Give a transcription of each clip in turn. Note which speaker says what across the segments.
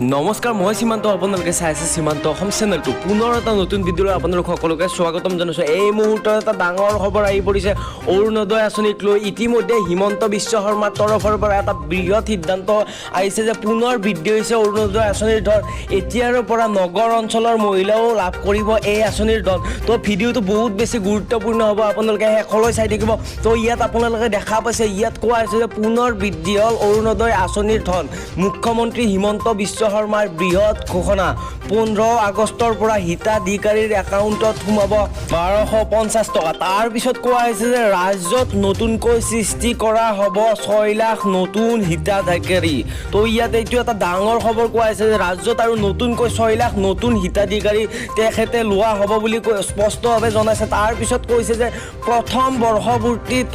Speaker 1: নমস্কাৰ মই সীমান্ত আপোনালোকে চাই আছে সীমান্ত অসম চেনেলটো পুনৰ এটা নতুন ভিডিঅ'লৈ আপোনালোক সকলোকে স্বাগতম জনাইছোঁ। এই মুহূৰ্তত এটা ডাঙৰ খবৰ আহি পৰিছে অৰুণোদয় আঁচনিক লৈ। ইতিমধ্যে হিমন্ত বিশ্ব শৰ্মাৰ তৰফৰ পৰা এটা বৃহৎ সিদ্ধান্ত আহিছে যে পুনৰ বৃদ্ধি হৈছে অৰুণোদয় আঁচনিৰ ধন। এতিয়াৰ পৰা নগৰ অঞ্চলৰ মহিলাও লাভ কৰিব এই আঁচনিৰ ধন। তো ভিডিঅ'টো বহুত বেছি গুৰুত্বপূৰ্ণ হ'ব, আপোনালোকে শেষলৈ চাই থাকিব। তো ইয়াত আপোনালোকে দেখা পাইছে, ইয়াত কোৱা হৈছে যে পুনৰ বৃদ্ধি হ'ল অৰুণোদয় আঁচনিৰ ধন। মুখ্যমন্ত্ৰী হিমন্ত বিশ্ব শৰ্মাৰ বৃহৎ ঘোষণা। 15 আগষ্টৰ পৰা হিতাধিকাৰীৰ একাউণ্টত সোমাব 1250 টকা। তাৰপিছত কোৱা হৈছে যে ৰাজ্যত নতুনকৈ সৃষ্টি কৰা হ'ব 6 লাখ নতুন হিতাধিকাৰী। তো ইয়াত এইটো এটা ডাঙৰ খবৰ কোৱা হৈছে যে ৰাজ্যত আৰু নতুনকৈ 6 লাখ নতুন হিতাধিকাৰী তেখেতে লোৱা হ'ব বুলি স্পষ্টভাৱে জনাইছে। তাৰপিছত কৈছে যে প্ৰথম বৰ্ষপূৰ্তিত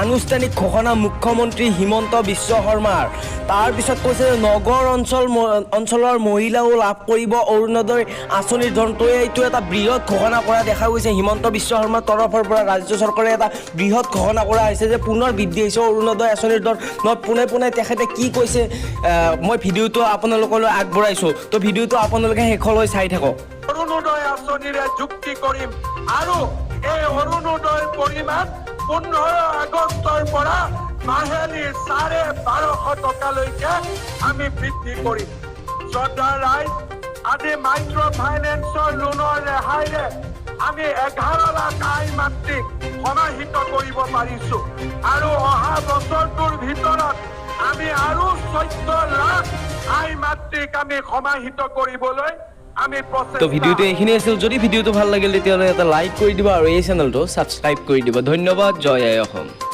Speaker 1: আনুষ্ঠানিক ঘোষণা মুখ্যমন্ত্ৰী হিমন্ত বিশ্ব শৰ্মাৰ। তাৰপিছত কৈছে যে নগৰ অঞ্চলৰ মহিলাও লাভ কৰিব অৰুণোদয় আঁচনিৰ ধন। তো এইটো এটা বৃহৎ ঘোষণা কৰা দেখা গৈছে হিমন্ত বিশ্ব শৰ্মাৰ তৰফৰ পৰা। ৰাজ্য চৰকাৰে এটা বৃহৎ ঘোষণা কৰা হৈছে যে পুনৰ বৃদ্ধি হৈছে অৰুণোদয় আঁচনিৰ ধন। পোনে তেখেতে কি কৈছে মই ভিডিঅ'টো আপোনালোকলৈ আগবঢ়াইছোঁ। তো ভিডিঅ'টো আপোনালোকে শেষলৈ চাই থাকক।
Speaker 2: অৰুণোদয় আঁচনিৰে যুক্তি কৰিম আৰু এই অৰুণোদয়ৰ পৰিমাণ 15 আগষ্টৰ পৰা মাহেলী 1250 টকালৈকে আমি বৃদ্ধি কৰিম। শ্ৰদ্ধা ৰাইজ, আজি মাইক্ৰ ফাইনেন্সৰ লোনৰ ৰেহাইৰে আমি 11 লাখ আই মাতৃক সমাহিত কৰিব পাৰিছোঁ আৰু অহা বছৰটোৰ ভিতৰত আমি আৰু 14 লাখ আই মাতৃক আমি সমাহিত কৰিবলৈ আমি
Speaker 1: তো ভিডিঅ'টো এইখিনি আছিল। যদি ভিডিঅ'টো ভাল লাগিল তেতিয়াহ'লে এটা লাইক কৰি দিব আৰু এই চেনেলটো ছাবস্ক্ৰাইব কৰি দিব। ধন্যবাদ। জয় আই অসম।